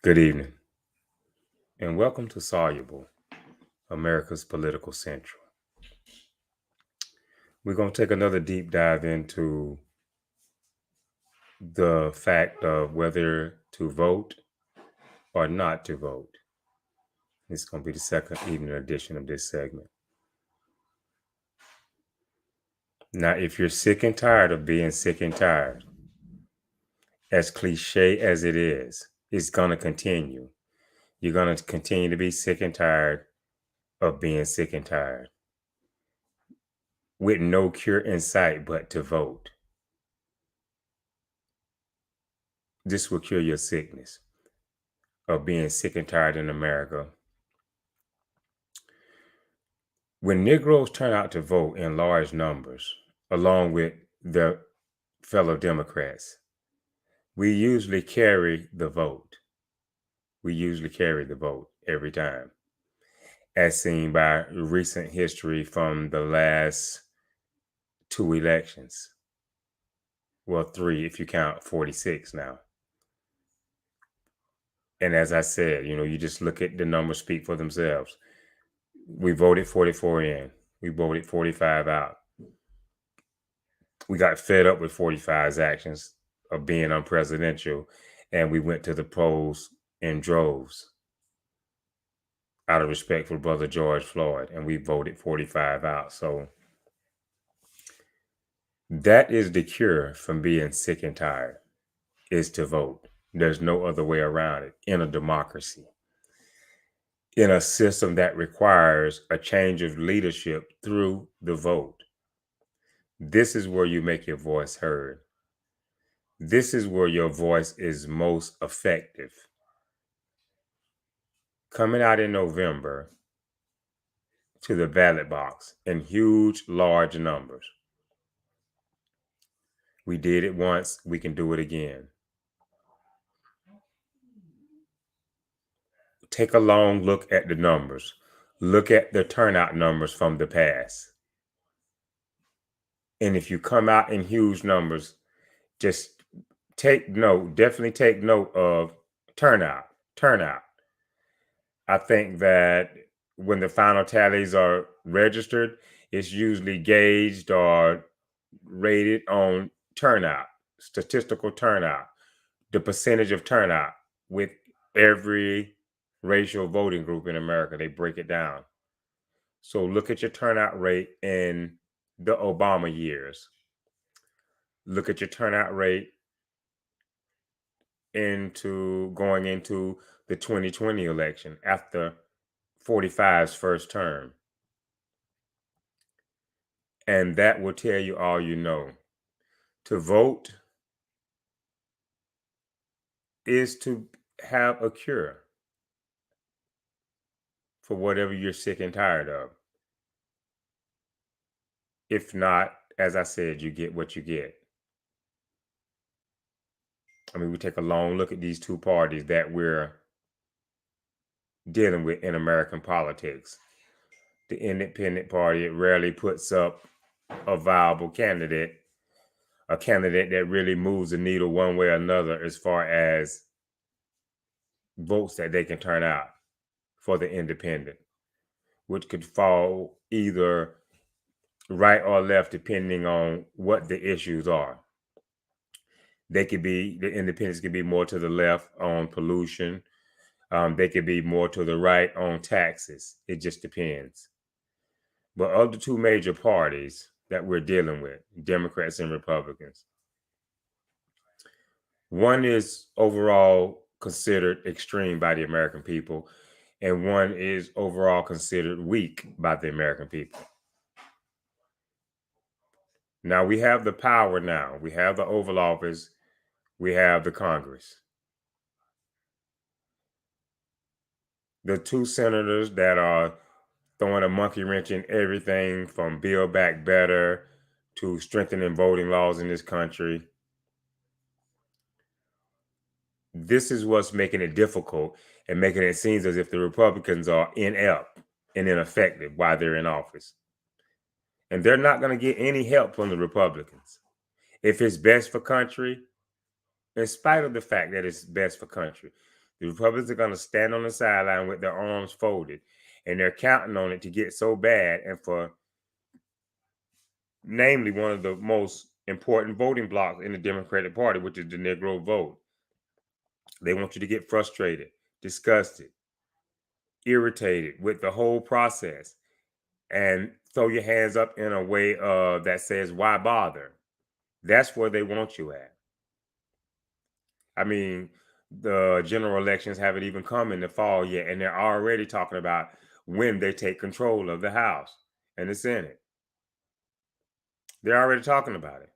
Good evening, and welcome to Soluble, America's Political Central. We're going to take another deep dive into the fact of whether to vote or not to vote. It's going to be the second evening edition of this segment. Now, if you're sick and tired of being sick and tired, as cliche as it is, it's going to continue. You're going to continue to be sick and tired of being sick and tired, with no cure in sight but to vote. This will cure your sickness of being sick and tired in America. When Negroes turn out to vote in large numbers, along with their fellow Democrats, we usually carry the vote. We usually carry the vote every time, as seen by recent history from the last two elections. Well, three if you count 46 now. And as I said, you just look at the numbers speak for themselves. We voted 44 in. We voted 45 out. We got fed up with 45's actions of being unpresidential, and we went to the polls in droves out of respect for Brother George Floyd, and we voted 45 out. So that is the cure from being sick and tired, is to vote. There's no other way around it in a democracy, in a system that requires a change of leadership through the vote. This is where you make your voice heard. This is where your voice is most effective. Coming out in November to the ballot box in huge, large numbers. We did it once, we can do it again. Take a long look at the numbers. Look at the turnout numbers from the past. And if you come out in huge numbers, just definitely take note of turnout. I think that when the final tallies are registered, it's usually gauged or rated on turnout, statistical turnout, the percentage of turnout with every racial voting group in America. They break it down. So look at your turnout rate in the Obama years. Look at your turnout rate going into the 2020 election after 45's first term. And that will tell you all you know. To vote is to have a cure for whatever you're sick and tired of. If not, as I said, you get what you get. I mean, we take a long look at these two parties that we're dealing with in American politics. The Independent Party, it rarely puts up a viable candidate, a candidate that really moves the needle one way or another as far as votes that they can turn out for the independent, which could fall either right or left depending on what the issues are. The independents could be more to the left on pollution. They could be more to the right on taxes. It just depends. But of the two major parties that we're dealing with, Democrats and Republicans, one is overall considered extreme by the American people, and one is overall considered weak by the American people. Now we have the power now. We have the Oval Office. We have the Congress. The two senators that are throwing a monkey wrench in everything from Build Back Better to strengthening voting laws in this country. This is what's making it difficult and making it seem as if the Republicans are inept and ineffective while they're in office. And they're not going to get any help from the Republicans. If it's best for country, in spite of the fact that it's best for country, The Republicans are going to stand on the sideline with their arms folded, and they're counting on it to get so bad, and for namely one of the most important voting blocks in the Democratic Party, which is the Negro vote. They want you to get frustrated, disgusted, irritated with the whole process, and throw your hands up in a way that says, why bother? That's where they want you at. I mean, the general elections haven't even come in the fall yet, and they're already talking about when they take control of the House and the Senate. They're already talking about it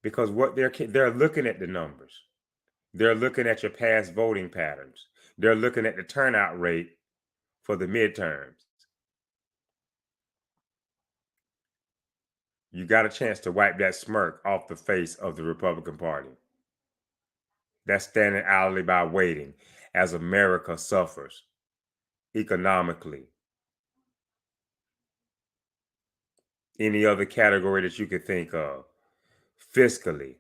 because what they're looking at the numbers. They're looking at your past voting patterns. They're looking at the turnout rate for the midterms. You got a chance to wipe that smirk off the face of the Republican Party. That's standing idly by waiting as America suffers economically. Any other category that you could think of, fiscally,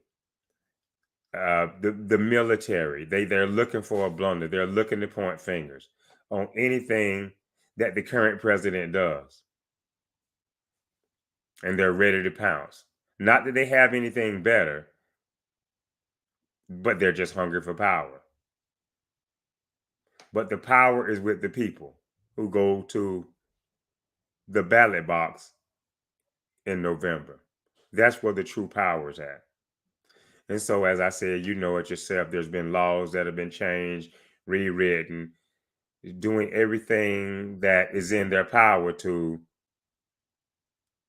the military, they're looking for a blunder. They're looking to point fingers on anything that the current president does. And they're ready to pounce. Not that they have anything better, but they're just hungry for power. But the power is with the people who go to the ballot box in November. That's where the true power is at. And so, as I said, you know it yourself, there's been laws that have been changed, rewritten, doing everything that is in their power to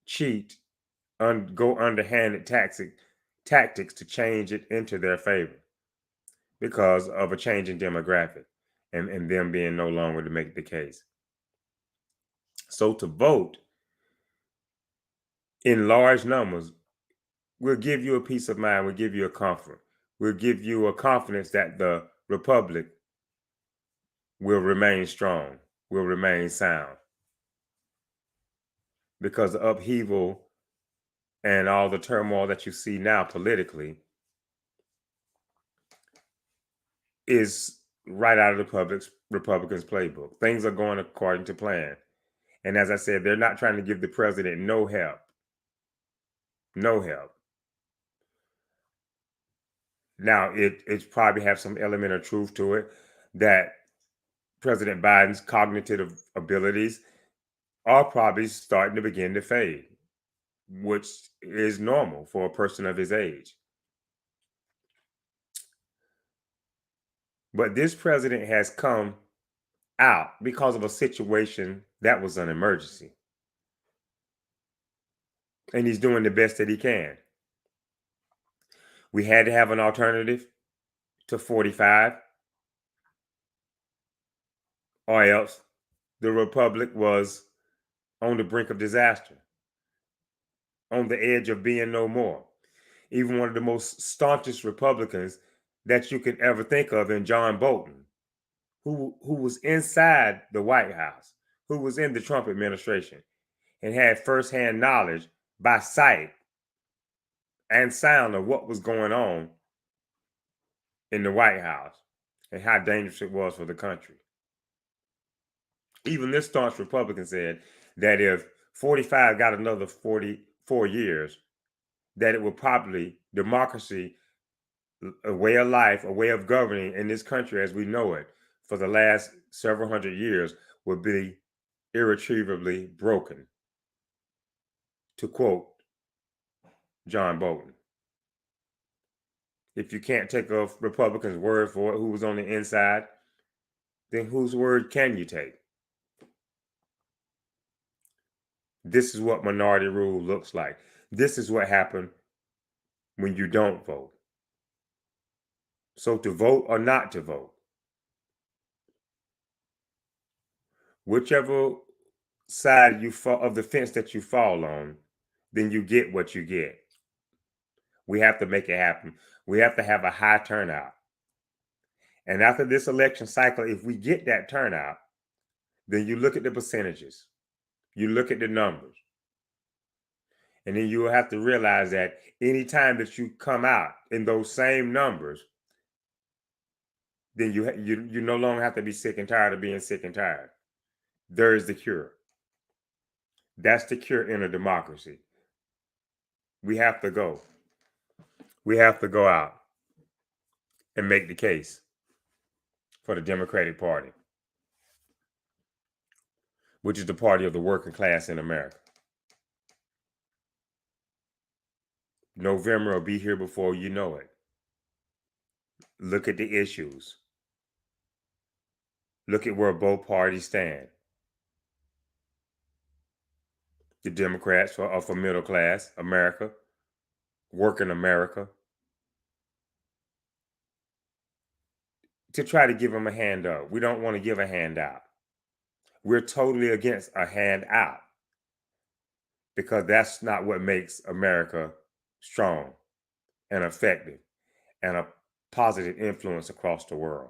cheat, go underhanded tactics to change it into their favor because of a change in demographic and them being no longer to make the case. So to vote in large numbers will give you a peace of mind, will give you a comfort, will give you a confidence that the republic will remain strong, will remain sound. Because the upheaval and all the turmoil that you see now politically is right out of the Republicans' playbook. Things are going according to plan. And as I said, they're not trying to give the president no help. No help. Now, it probably have some element of truth to it that President Biden's cognitive abilities are probably starting to begin to fade, which is normal for a person of his age. But this president has come out because of a situation that was an emergency. And he's doing the best that he can. We had to have an alternative to 45, or else the republic was on the brink of disaster, on the edge of being no more. Even one of the most staunchest Republicans that you could ever think of in John Bolton, who was inside the White House, who was in the Trump administration and had firsthand knowledge by sight and sound of what was going on in the White House and how dangerous it was for the country. Even this staunch Republican said that if 45 got another 44 years, that it would probably, democracy, a way of life, a way of governing in this country as we know it for the last several hundred years would be irretrievably broken, to quote John Bolton. If you can't take a Republican's word for it, who was on the inside, then whose word can you take? This is what minority rule looks like. This is what happened when you don't vote. So to vote or not to vote, whichever side you fall of the fence that you fall on, then you get what you get. We have to make it happen. We have to have a high turnout. And after this election cycle, if we get that turnout, then you look at the percentages, you look at the numbers, and then you will have to realize that anytime that you come out in those same numbers, then you no longer have to be sick and tired of being sick and tired. There is the cure. That's the cure in a democracy. We have to go. We have to go out and make the case for the Democratic Party, which is the party of the working class in America. November will be here before you know it. Look at the issues. Look at where both parties stand. The Democrats are for middle class America, working America, to try to give them a handout. We don't want to give a handout. We're totally against a handout because that's not what makes America strong and effective and a positive influence across the world.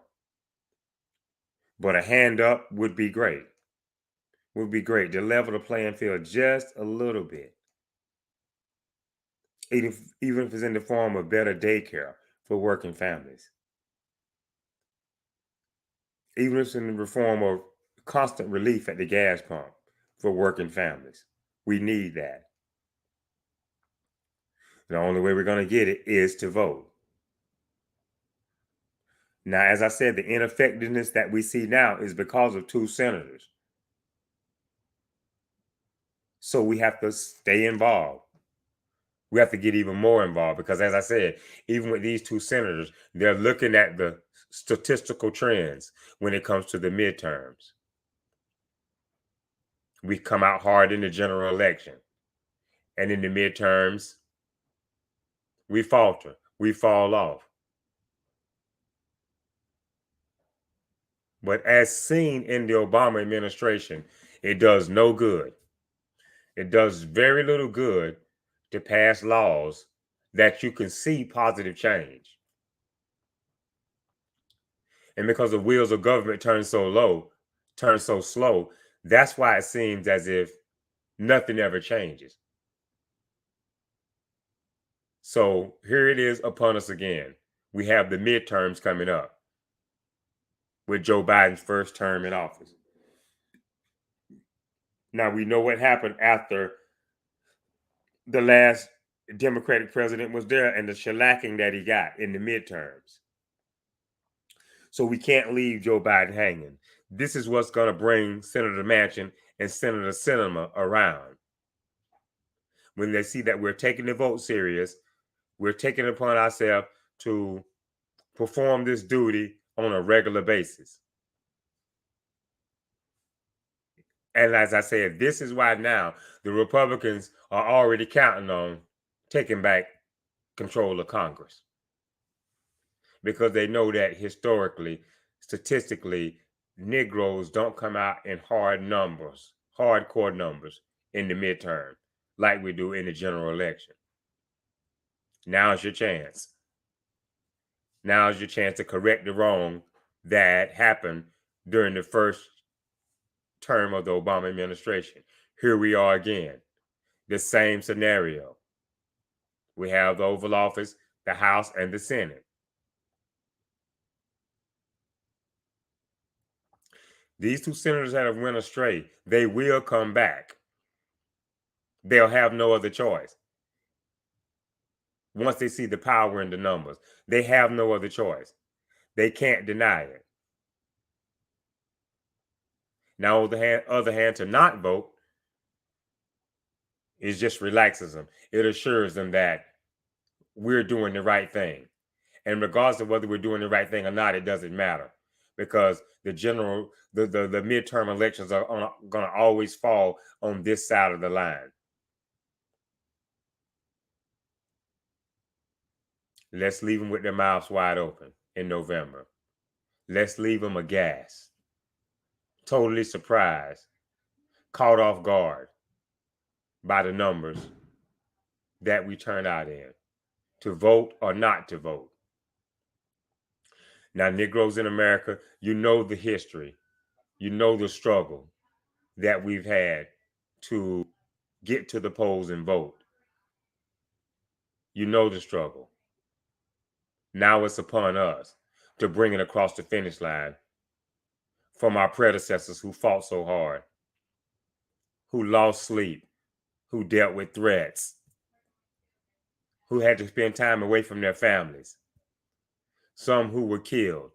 But a hand up would be great. Would be great to level the playing field just a little bit. Even if it's in the form of better daycare for working families. Even if it's in the form of constant relief at the gas pump for working families. We need that. The only way we're going to get it is to vote. Now, as I said, the ineffectiveness that we see now is because of 2 senators. So we have to stay involved. We have to get even more involved because, as I said, even with these 2 senators, they're looking at the statistical trends when it comes to the midterms. We come out hard in the general election. And in the midterms, we falter. We fall off. But as seen in the Obama administration, it does no good. It does very little good to pass laws that you can see positive change. And because the wheels of government turn so slow, that's why it seems as if nothing ever changes. So here it is upon us again. We have the midterms coming up with Joe Biden's first term in office. Now we know what happened after the last Democratic president was there and the shellacking that he got in the midterms. So we can't leave Joe Biden hanging. This is what's going to bring Senator Manchin and Senator Sinema around. When they see that we're taking the vote serious, we're taking it upon ourselves to perform this duty on a regular basis. And as I said, this is why now the Republicans are already counting on taking back control of Congress. Because they know that historically, statistically, Negroes don't come out in hardcore numbers in the midterm like we do in the general election. Now's your chance. Now's your chance to correct the wrong that happened during the first term of the Obama administration. Here we are again, the same scenario. We have the Oval Office, the House, and the Senate. These 2 senators that have went astray, they will come back. They'll have no other choice. Once they see the power in the numbers, they have no other choice. They can't deny it. Now, on the other hand, to not vote is just relaxes them. It assures them that we're doing the right thing. And regardless of whether we're doing the right thing or not, it doesn't matter because the midterm elections are going to always fall on this side of the line. Let's leave them with their mouths wide open in November. Let's leave them aghast, totally surprised, caught off guard by the numbers that we turned out in, to vote or not to vote. Now, Negroes in America, you know the history, you know the struggle that we've had to get to the polls and vote. You know the struggle. Now it's upon us. to bring it across the finish line from our predecessors who fought so hard, who lost sleep, who dealt with threats, who had to spend time away from their families, some who were killed.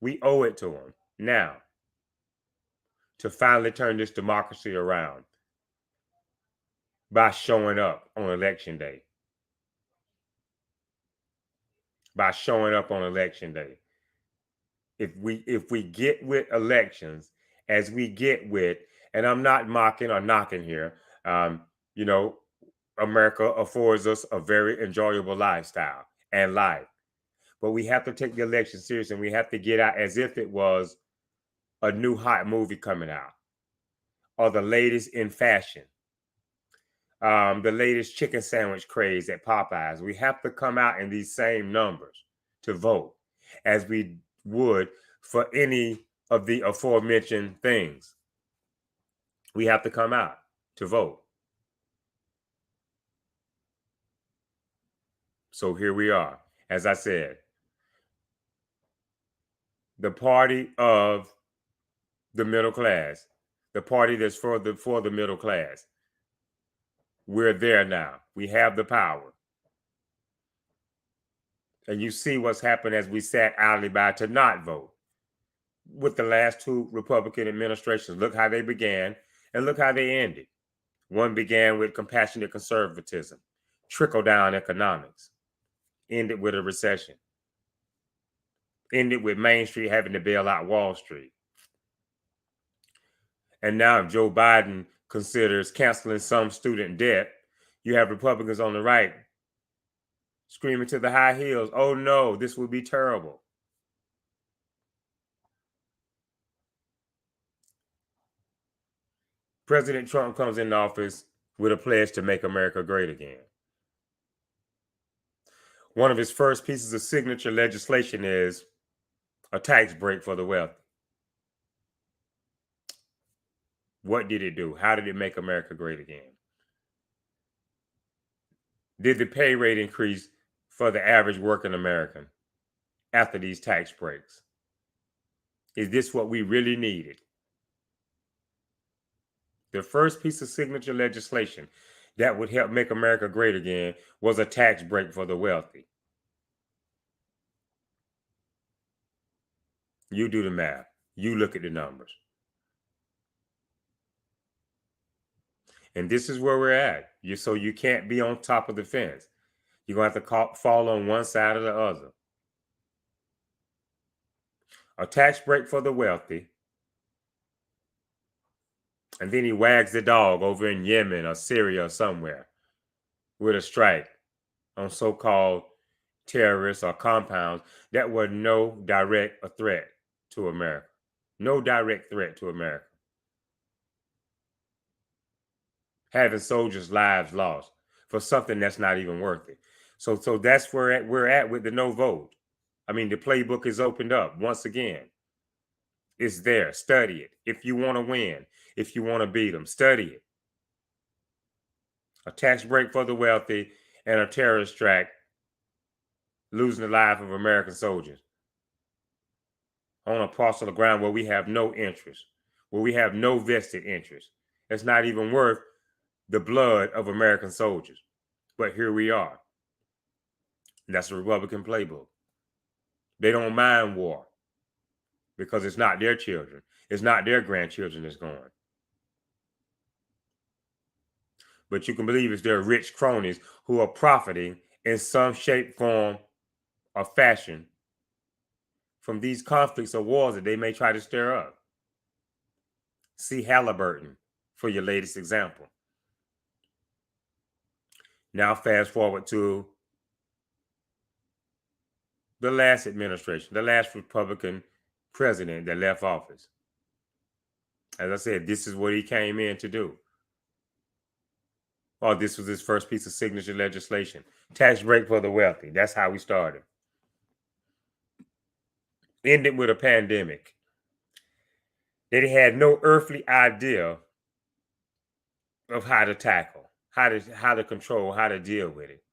We owe it to them now to finally turn this democracy around by showing up on election day. By showing up on election day. If we get with elections as we get with, and I'm not mocking or knocking here, you know, America affords us a very enjoyable lifestyle and life. But we have to take the election serious, and we have to get out as if it was a new hot movie coming out or the latest in fashion, the latest chicken sandwich craze at Popeyes. We have to come out in these same numbers to vote as we would for any of the aforementioned things. We have to come out to vote. So here we are. As I said, the party of the middle class, the party that's for the middle class. We're there now. We have the power. And you see what's happened as we sat idly by to not vote. With the last two Republican administrations, look how they began and look how they ended. One began with compassionate conservatism, trickle-down economics, ended with a recession, ended with Main Street having to bail out Wall Street. And now if Joe Biden considers canceling some student debt, you have Republicans on the right screaming to the high hills, oh no, this would be terrible. President Trump comes in office with a pledge to make America great again. One of his first pieces of signature legislation is a tax break for the wealthy. What did it do? How did it make America great again? Did the pay rate increase for the average working American after these tax breaks? Is this what we really needed? The first piece of signature legislation that would help make America great again was a tax break for the wealthy. You do the math. You look at the numbers. And this is where we're at. So you can't be on top of the fence. You're going to have to fall on one side or the other. A tax break for the wealthy. And then he wags the dog over in Yemen or Syria or somewhere with a strike on so-called terrorists or compounds that were no direct threat to America. No direct threat to America. Having soldiers' lives lost for something that's not even worth it. So that's where we're at with the no vote. I mean, the playbook is opened up once again. It's there. Study it. If you want to win, if you want to beat them, study it. A tax break for the wealthy and a terrorist strike, losing the life of American soldiers on a parcel of ground where we have no interest, where we have no vested interest. It's not even worth the blood of American soldiers. But here we are. And that's the Republican playbook. They don't mind war because it's not their children. It's not their grandchildren that's going. But you can believe it's their rich cronies who are profiting in some shape, form, or fashion from these conflicts or wars that they may try to stir up. See Halliburton for your latest example. Now fast forward to the last administration, the last Republican president that left office. As I said, this is what he came in to do. Oh, this was his first piece of signature legislation. Tax break for the wealthy. That's how we started. Ended with a pandemic that he had no earthly idea of how to tackle, how to control, how to deal with it.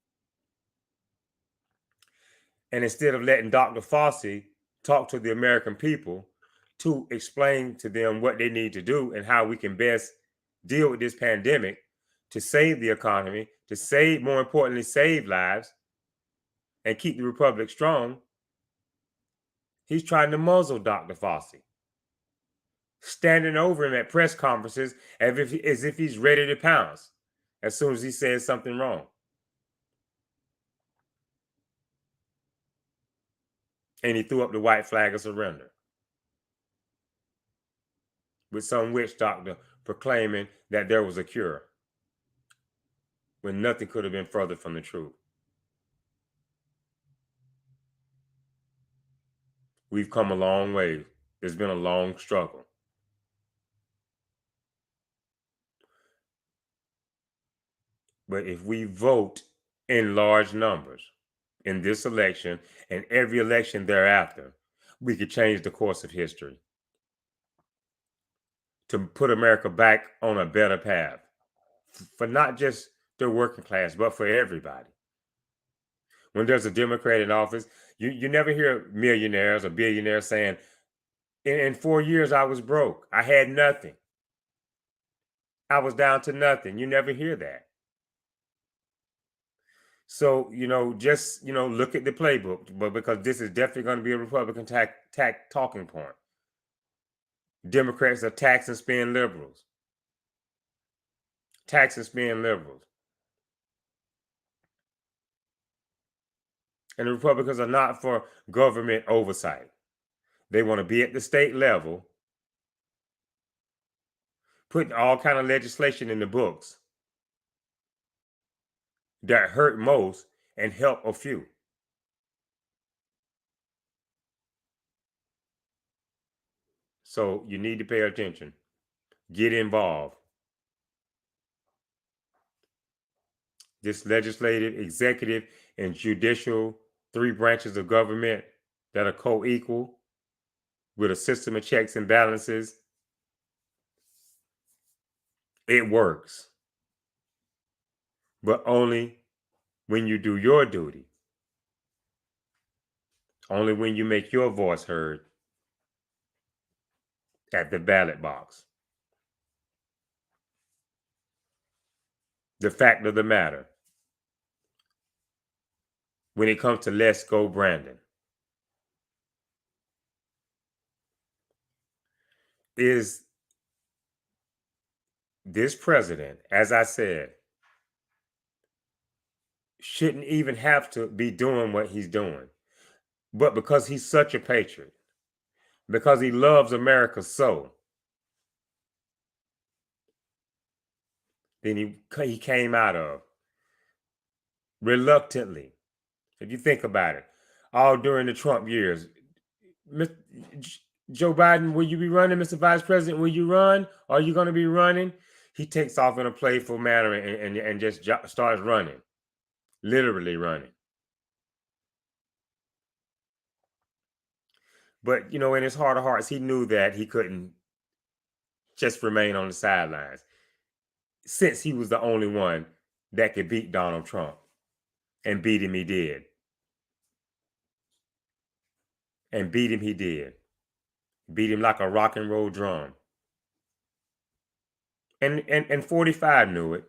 And instead of letting Dr. Fauci talk to the American people to explain to them what they need to do and how we can best deal with this pandemic to save the economy, to save, more importantly, save lives and keep the republic strong. He's trying to muzzle Dr. Fauci, standing over him at press conferences as if he's ready to pounce as soon as he says something wrong. And he threw up the white flag of surrender with some witch doctor proclaiming that there was a cure when nothing could have been further from the truth. We've come a long way. It's been a long struggle. But if we vote in large numbers in this election and every election thereafter, we could change the course of history to put America back on a better path for not just the working class, but for everybody. When there's a Democrat in office, you never hear millionaires or billionaires saying, in 4 years, I was broke. I had nothing. I was down to nothing. You never hear that. So, just, look at the playbook, but because this is definitely going to be a Republican talking point. Democrats are tax and spend liberals. Tax and spend liberals. And the Republicans are not for government oversight. They want to be at the state level, putting all kind of legislation in the books that hurt most and help a few. So you need to pay attention. Get involved. This legislative, executive, and judicial 3 branches of government that are co-equal with a system of checks and balances, it works. But only when you do your duty. Only when you make your voice heard at the ballot box. The fact of the matter, when it comes to Let's Go Brandon, is this president, as I said, shouldn't even have to be doing what he's doing. But because he's such a patriot, because he loves America so, then he came out of reluctantly. If you think about it, all during the Trump years, Joe Biden, will you be running? Mr. Vice President, will you run? Are you going to be running? He takes off in a playful manner and just starts running, literally running. But, in his heart of hearts, he knew that he couldn't just remain on the sidelines since he was the only one that could beat Donald Trump. And beat him, he did. And beat him, he did. Beat him like a rock and roll drum. And 45 knew it.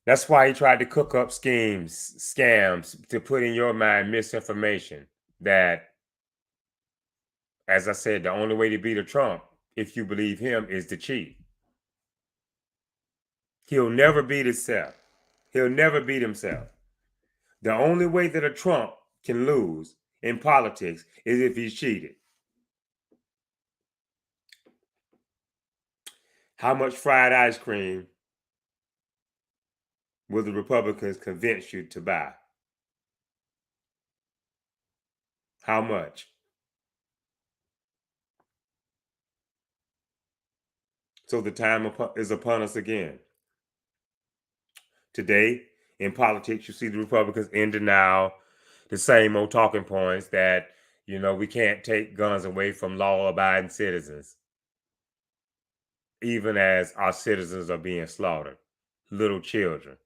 That's why he tried to cook up schemes, scams to put in your mind misinformation that, as I said, the only way to beat a Trump, if you believe him, is to cheat. He'll never beat himself. He'll never beat himself. The only way that a Trump can lose in politics is if he's cheated. How much fried ice cream will the Republicans convince you to buy? How much? So the time is upon us again. Today, in politics, you see the Republicans in denial, the same old talking points that, we can't take guns away from law-abiding citizens, even as our citizens are being slaughtered, little children.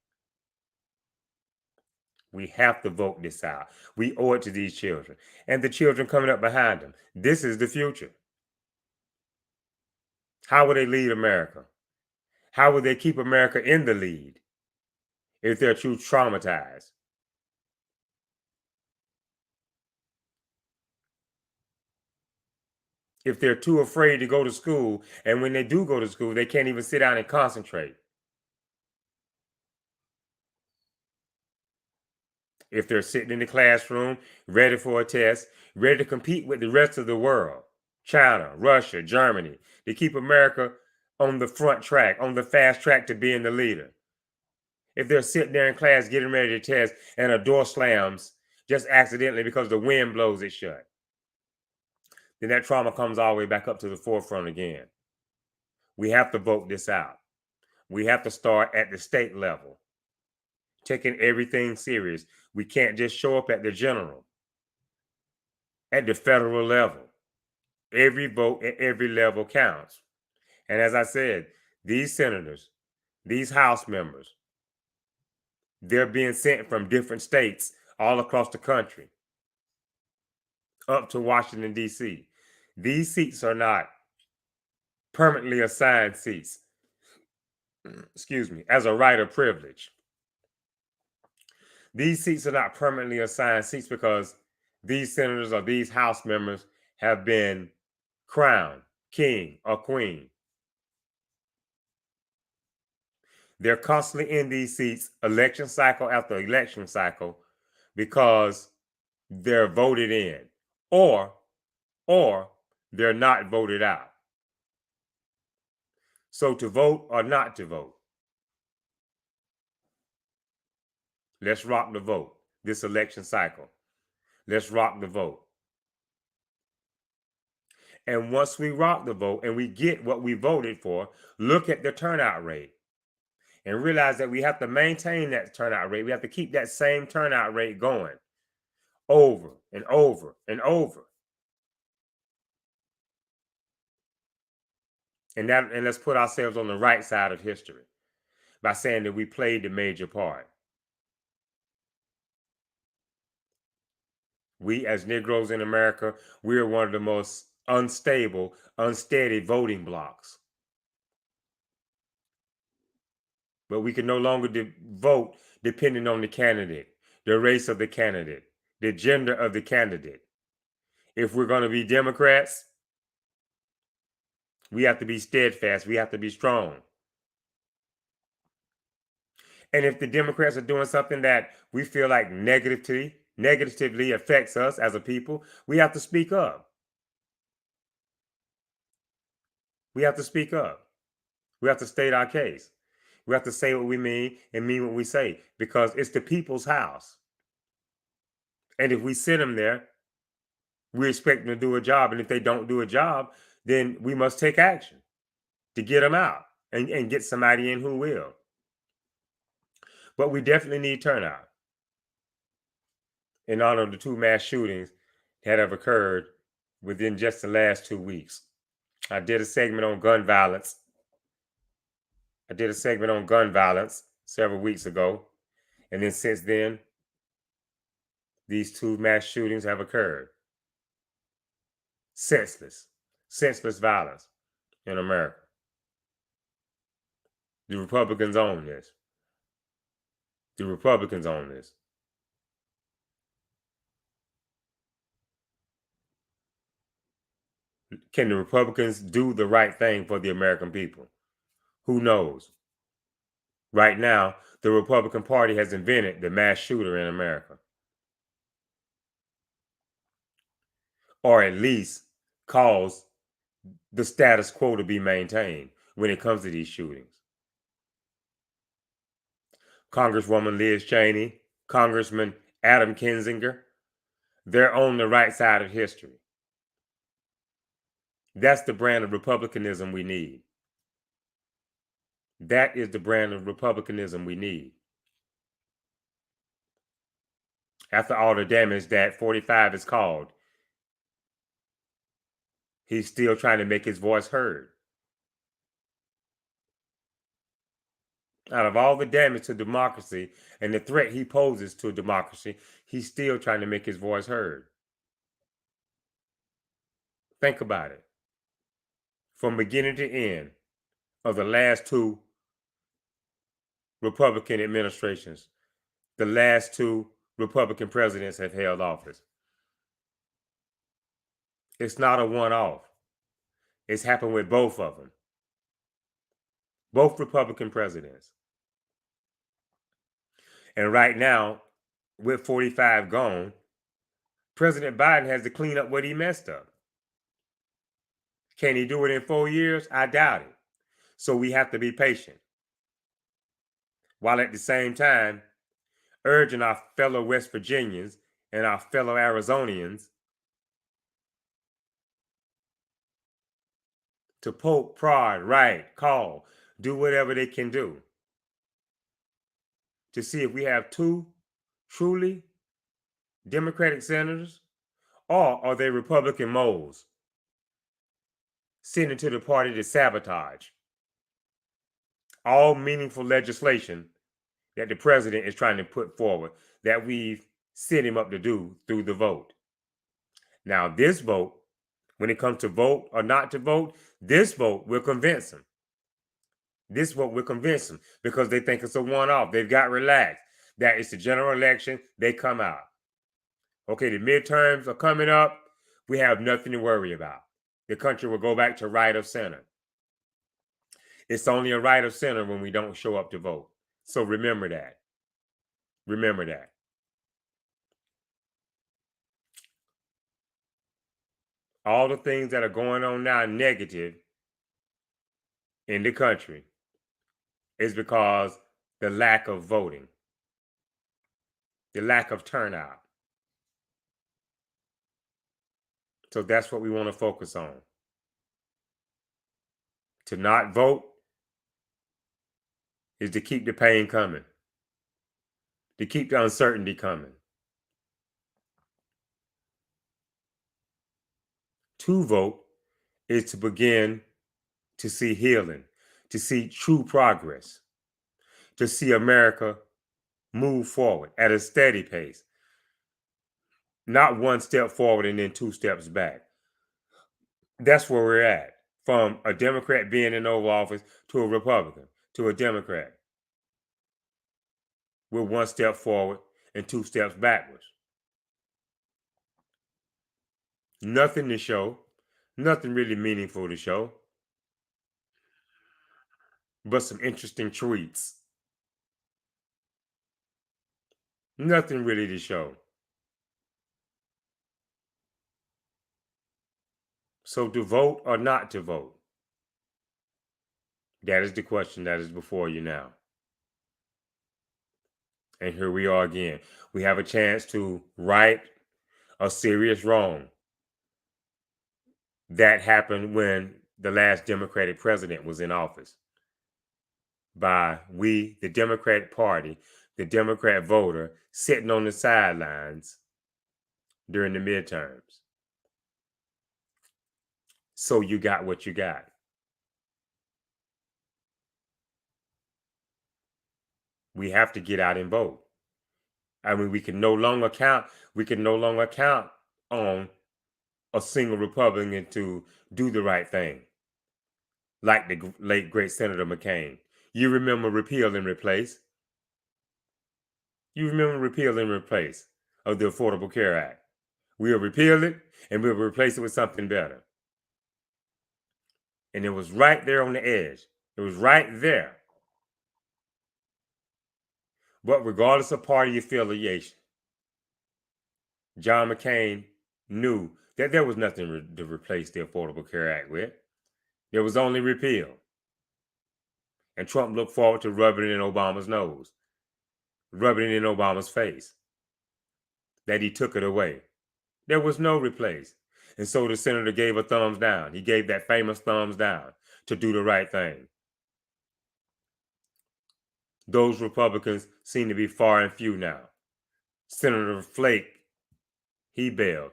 We have to vote this out. We owe it to these children and the children coming up behind them. This is the future. How will they lead America? How will they keep America in the lead if they're too traumatized? If they're too afraid to go to school, and when they do go to school, they can't even sit down and concentrate. If they're sitting in the classroom, ready for a test, ready to compete with the rest of the world, China, Russia, Germany, to keep America on the front track, on the fast track to being the leader. If they're sitting there in class getting ready to test and a door slams just accidentally because the wind blows it shut, then that trauma comes all the way back up to the forefront again. We have to vote this out. We have to start at the state level, taking everything serious. We can't just show up at the general. At the federal level, every vote at every level counts. And as I said, these senators, these House members, they're being sent from different states all across the country up to Washington, D.C. These seats are not permanently assigned seats, excuse me, as a right or privilege. These seats are not permanently assigned seats because these senators or these House members have been crowned king or queen. They're constantly in these seats, election cycle after election cycle, because they're voted in, or they're not voted out. So to vote or not to vote, let's rock the vote this election cycle. Let's rock the vote. And once we rock the vote and we get what we voted for, look at the turnout rate and realize that we have to maintain that turnout rate. We have to keep that same turnout rate going over and over and over. And let's put ourselves on the right side of history by saying that we played the major part. We as Negroes in America, we're one of the most unstable, unsteady voting blocks. But we can no longer vote depending on the candidate, the race of the candidate, the gender of the candidate. If we're going to be Democrats, we have to be steadfast. We have to be strong. And if the Democrats are doing something that we feel like negatively affects us as a people, we have to speak up. We have to speak up. We have to state our case. We have to say what we mean and mean what we say, because it's the people's house. And if we send them there, we expect them to do a job. And if they don't do a job, then we must take action to get them out and get somebody in who will. But we definitely need turnout in honor of the 2 mass shootings that have occurred within just the last 2 weeks. I did a segment on gun violence. Several weeks ago. And then since then, these 2 mass shootings have occurred. Senseless violence in America. The Republicans own this. Can the Republicans do the right thing for the American people? Who knows? Right now, the Republican Party has invented the mass shooter in America. Or at least cause the status quo to be maintained when it comes to these shootings. Congresswoman Liz Cheney, Congressman Adam Kinzinger, they're on the right side of history. That's the brand of republicanism we need. That is the brand of republicanism we need. After all the damage that 45 has caused, he's still trying to make his voice heard. Out of all the damage to democracy and the threat he poses to democracy, he's still trying to make his voice heard. Think about it. From beginning to end of the last two Republican administrations, the last two Republican presidents have held office. It's not a one-off. It's happened with both of them. Both Republican presidents. And right now, with 45 gone, President Biden has to clean up what he messed up. Can he do it in 4 years? I doubt it. So we have to be patient. While at the same time, urging our fellow West Virginians and our fellow Arizonians to poke, prod, write, call, do whatever they can do to see if we have two truly Democratic senators, or are they Republican moles sent into the party to sabotage all meaningful legislation that the president is trying to put forward that we've set him up to do through the vote. Now, this vote, when it comes to vote or not to vote, this vote will convince them. This vote will convince them because they think it's a one-off. They've got relaxed. That it's the general election. They come out. Okay, the midterms are coming up. We have nothing to worry about. The country will go back to right of center. It's only a right of center when we don't show up to vote. So remember that. Remember that. All the things that are going on now negative in the country is because the lack of voting, the lack of turnout. So that's what we want to focus on. To not vote is to keep the pain coming, to keep the uncertainty coming. To vote is to begin to see healing, to see true progress, to see America move forward at a steady pace. Not one step forward and then 2 steps back. That's where we're at. From a Democrat being in Oval Office to a Republican to a Democrat. We're 1 step forward and 2 steps backwards. Nothing to show. Nothing really meaningful to show. But some interesting tweets. Nothing really to show. So to vote or not to vote? That is the question that is before you now. And here we are again. We have a chance to right a serious wrong that happened when the last Democratic president was in office. By we, the Democratic Party, the Democrat voter, sitting on the sidelines during the midterms. So you got what you got. We have to get out and vote. I mean, we can no longer count on a single Republican to do the right thing, like the late great Senator McCain. You remember repeal and replace? You remember repeal and replace of the Affordable Care Act? We'll repeal it and we'll replace it with something better. And it was right there on the edge. It was right there. But regardless of party affiliation, John McCain knew that there was nothing to replace the Affordable Care Act with. There was only repeal. And Trump looked forward to rubbing it in Obama's nose, rubbing it in Obama's face, that he took it away. There was no replace. And so the senator gave a thumbs down. He gave that famous thumbs down to do the right thing. Those Republicans seem to be far and few now. Senator Flake, he bailed.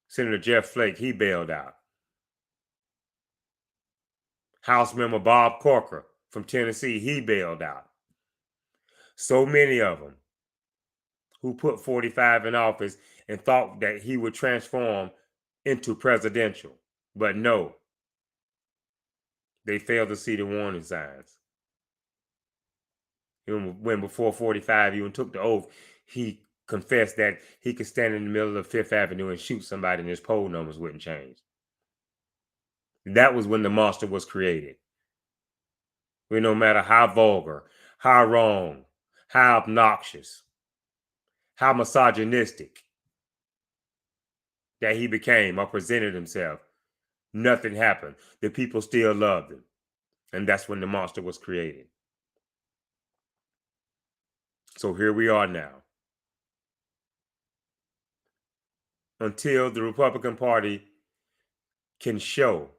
Senator Jeff Flake, he bailed out. House member Bob Corker from Tennessee, he bailed out. So many of them who put 45 in office and thought that he would transform into presidential. But no, they failed to see the warning signs. When before 45 even took the oath, he confessed that he could stand in the middle of Fifth Avenue and shoot somebody and his poll numbers wouldn't change. That was when the monster was created. Where no matter how vulgar, how wrong, how obnoxious, how misogynistic that he became or presented himself, nothing happened. The people still loved him. And that's when the monster was created. So here we are now. Until the Republican Party can show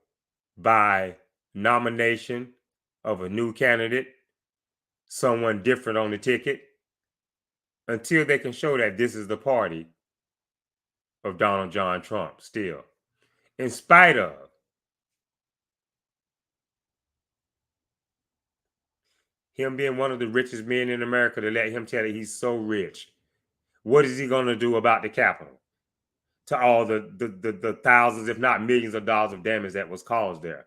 by nomination of a new candidate, someone different on the ticket, until they can show that this is the party of Donald John Trump still, in spite of him being one of the richest men in America, to let him tell you he's so rich. What is he going to do about the Capitol? To all the thousands, if not millions of dollars of damage that was caused there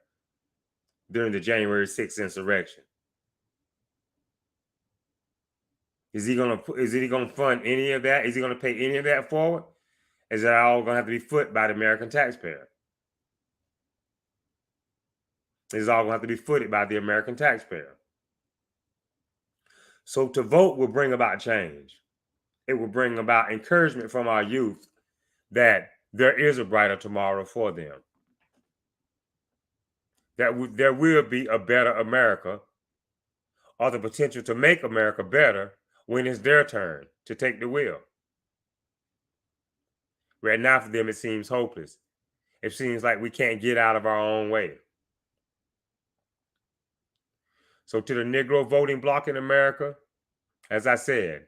during the January 6th insurrection. Is he gonna fund any of that? Is he gonna pay any of that forward? Is that all gonna have to be foot by the American taxpayer? It's all gonna have to be footed by the American taxpayer. So to vote will bring about change. It will bring about encouragement from our youth that there is a brighter tomorrow for them. That there will be a better America, or the potential to make America better when it's their turn to take the wheel. Right now, for them, it seems hopeless. It seems like we can't get out of our own way. So to the Negro voting bloc in America, as I said,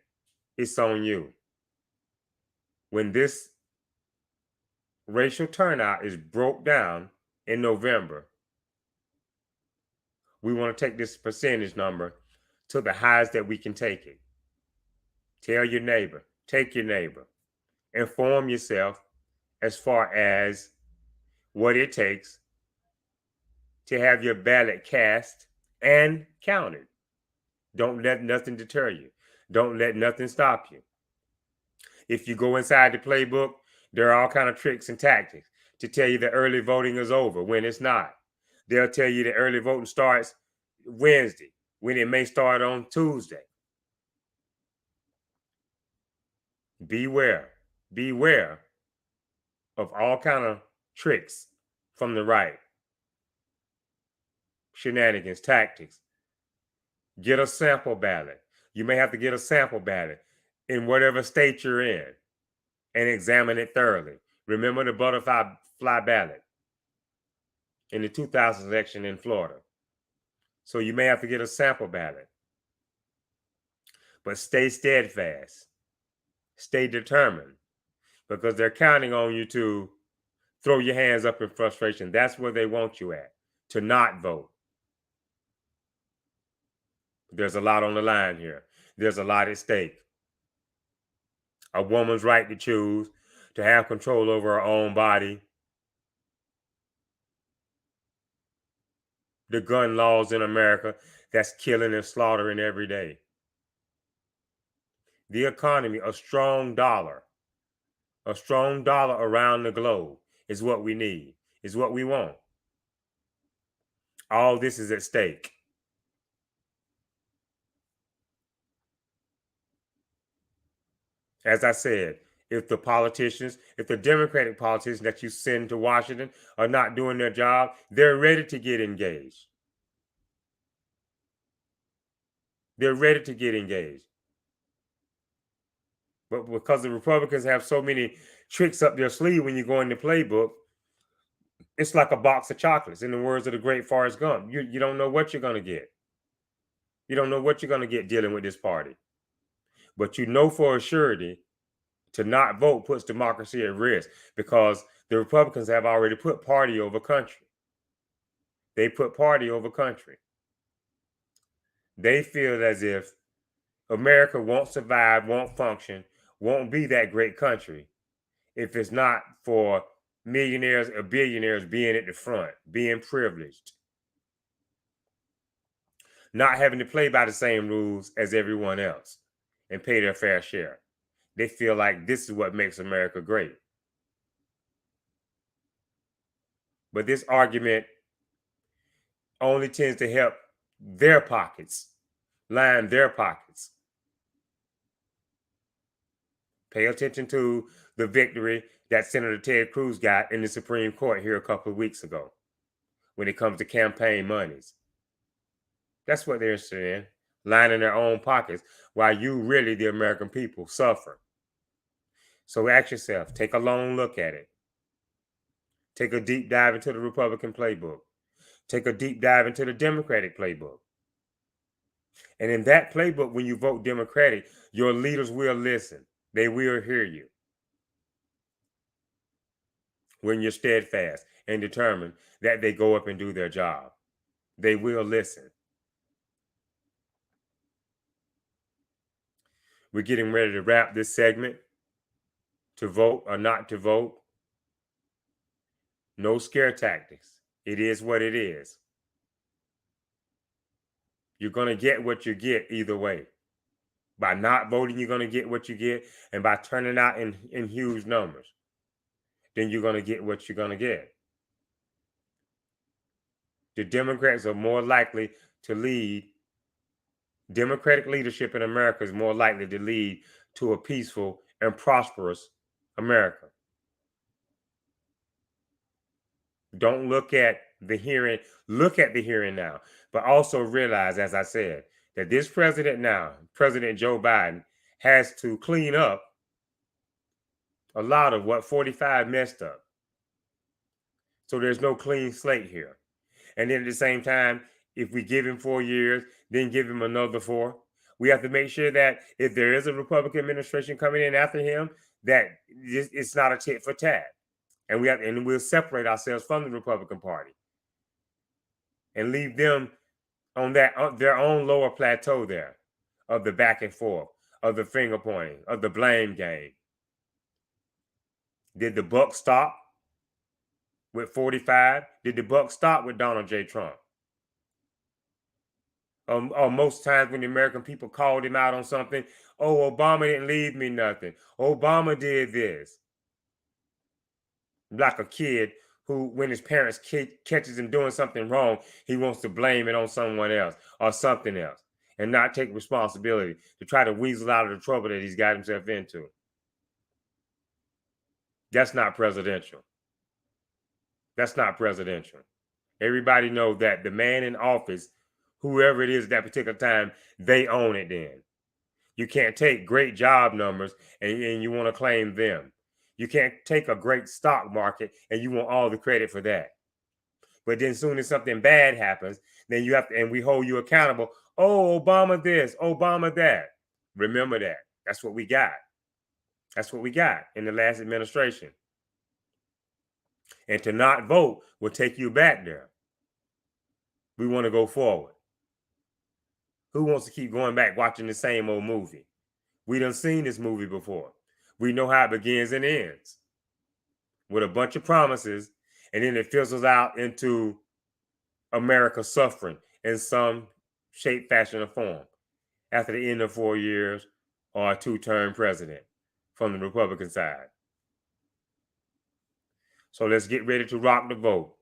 it's on you. When this racial turnout is broke down in November, we want to take this percentage number to the highest that we can take it. Tell your neighbor, take your neighbor, inform yourself as far as what it takes to have your ballot cast and counted. Don't let nothing deter you. Don't let nothing stop you. If you go inside the playbook, there are all kinds of tricks and tactics to tell you that early voting is over when it's not. They'll tell you that early voting starts Wednesday when it may start on Tuesday. Beware of all kind of tricks from the right. Shenanigans, tactics. Get a sample ballot. You may have to get a sample ballot in whatever state you're in and examine it thoroughly. Remember the butterfly ballot in the 2000 election in Florida. So you may have to get a sample ballot. But stay steadfast. Stay determined, because they're counting on you to throw your hands up in frustration. That's where they want you at, to not vote. There's a lot on the line here. There's a lot at stake. A woman's right to choose, to have control over her own body. The gun laws in America that's killing and slaughtering every day. The economy, a strong dollar around the globe is what we need, is what we want. All this is at stake. As I said, if the Democratic politicians that you send to Washington are not doing their job, they're ready to get engaged. They're ready to get engaged. But because the Republicans have so many tricks up their sleeve when you go in the playbook, it's like a box of chocolates, in the words of the great Forrest Gump. You don't know what you're going to get. You don't know what you're going to get dealing with this party. But you know for a surety, to not vote puts democracy at risk, because the Republicans have already put party over country. They put party over country. They feel as if America won't survive, won't function, won't be that great country if it's not for millionaires or billionaires being at the front, being privileged, not having to play by the same rules as everyone else and pay their fair share. They feel like this is what makes America great. But this argument only tends to help their pockets, line their pockets. Pay attention to the victory that Senator Ted Cruz got in the Supreme Court here a couple of weeks ago when it comes to campaign monies. That's what they're interested in, lining their own pockets, while you really, the American people, suffer. So ask yourself, take a long look at it. Take a deep dive into the Republican playbook. Take a deep dive into the Democratic playbook. And in that playbook, when you vote Democratic, your leaders will listen. They will hear you. When you're steadfast and determined that they go up and do their job, they will listen. We're getting ready to wrap this segment. To vote or not to vote, no scare tactics. It is what it is. You're going to get what you get either way. By not voting, you're going to get what you get. And by turning out in huge numbers, then you're going to get what you're going to get. The Democrats are more likely to lead. Democratic leadership in America is more likely to lead to a peaceful and prosperous America. Don't look at the hearing, look at the hearing now, but also realize, as I said, that this president now, President Joe Biden, has to clean up a lot of what 45 messed up. So there's no clean slate here. And then at the same time, if we give him 4 years, then give him another 4, we have to make sure that if there is a Republican administration coming in after him, that it's not a tit for tat. And we'll separate ourselves from the Republican Party and leave them on their own lower plateau there of the back and forth, of the finger pointing, of the blame game. Did the buck stop with 45? Did the buck stop with Donald J. Trump? Or most times when the American people called him out on something, oh, Obama didn't leave me nothing. Obama did this. Like a kid who, when his parents catches him doing something wrong, he wants to blame it on someone else or something else and not take responsibility to try to weasel out of the trouble that he's got himself into. That's not presidential. That's not presidential. Everybody knows that the man in office, whoever it is at that particular time, they own it then. You can't take great job numbers and you want to claim them. You can't take a great stock market and you want all the credit for that. But then soon as something bad happens, then you have to, and we hold you accountable. Oh, Obama this, Obama that. Remember that. That's what we got. That's what we got in the last administration. And to not vote will take you back there. We want to go forward. Who wants to keep going back watching the same old movie? We done seen this movie before. We know how it begins and ends with a bunch of promises, and then it fizzles out into America suffering in some shape, fashion, or form after the end of 4 years or a 2-term president from the Republican side. So let's get ready to rock the vote.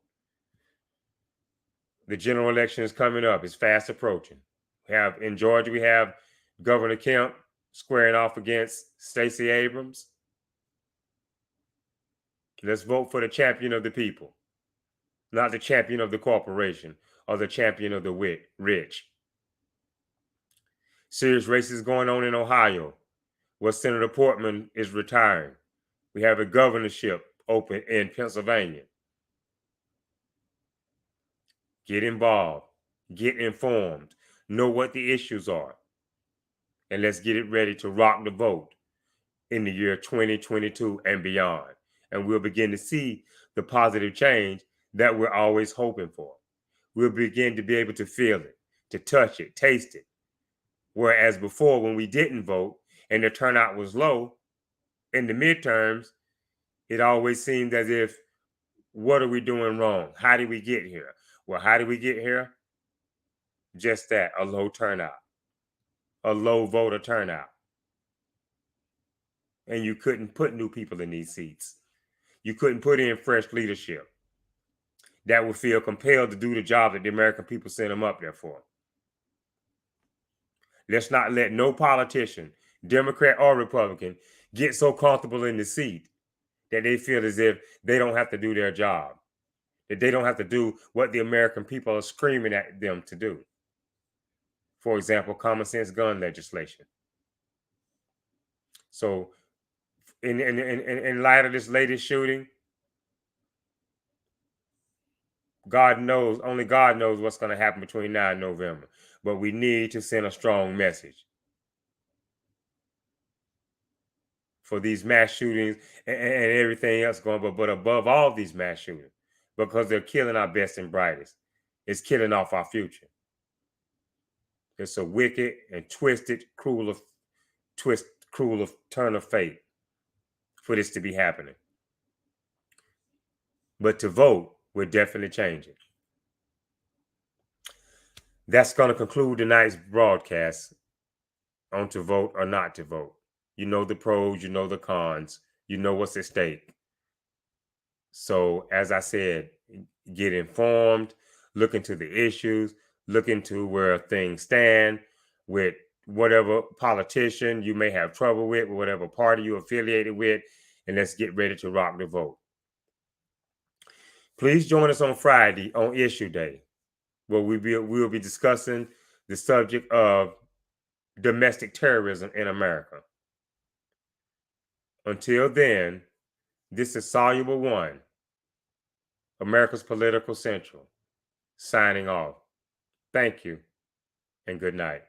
The general election is coming up. It's fast approaching. In Georgia, we have Governor Kemp squaring off against Stacey Abrams. Let's vote for the champion of the people, not the champion of the corporation or the champion of the rich. Serious races going on in Ohio, where Senator Portman is retiring. We have a governorship open in Pennsylvania. Get involved, get informed, know what the issues are, and let's get it ready to rock the vote in the year 2022 and beyond. And we'll begin to see the positive change that we're always hoping for. We'll begin to be able to feel it, to touch it, taste it, Whereas before, when we didn't vote and the turnout was low in the midterms, it always seemed as if, what are we doing wrong? How did we get here? Well, how did we get here? Just that, a low turnout, a low voter turnout. And you couldn't put new people in these seats. You couldn't put in fresh leadership that would feel compelled to do the job that the American people sent them up there for. Let's not let no politician, Democrat or Republican, get so comfortable in the seat that they feel as if they don't have to do their job, that they don't have to do what the American people are screaming at them to do. For example, common sense gun legislation. So in light of this latest shooting, God knows, only God knows what's going to happen between now and November. But we need to send a strong message for these mass shootings and everything else going on. But above all these mass shootings, because they're killing our best and brightest, it's killing off our future. It's a wicked and twisted, cruel turn of fate for this to be happening. But to vote will definitely change it. That's going to conclude tonight's broadcast on to vote or not to vote. You know the pros, you know the cons, you know what's at stake. So, as I said, get informed, look into the issues, look into where things stand with whatever politician you may have trouble with, whatever party you're affiliated with, and let's get ready to rock the vote. Please join us on Friday on Issue Day, where we'll be discussing the subject of domestic terrorism in America. Until then, this is Soluble One, America's Political Central, signing off. Thank you and good night.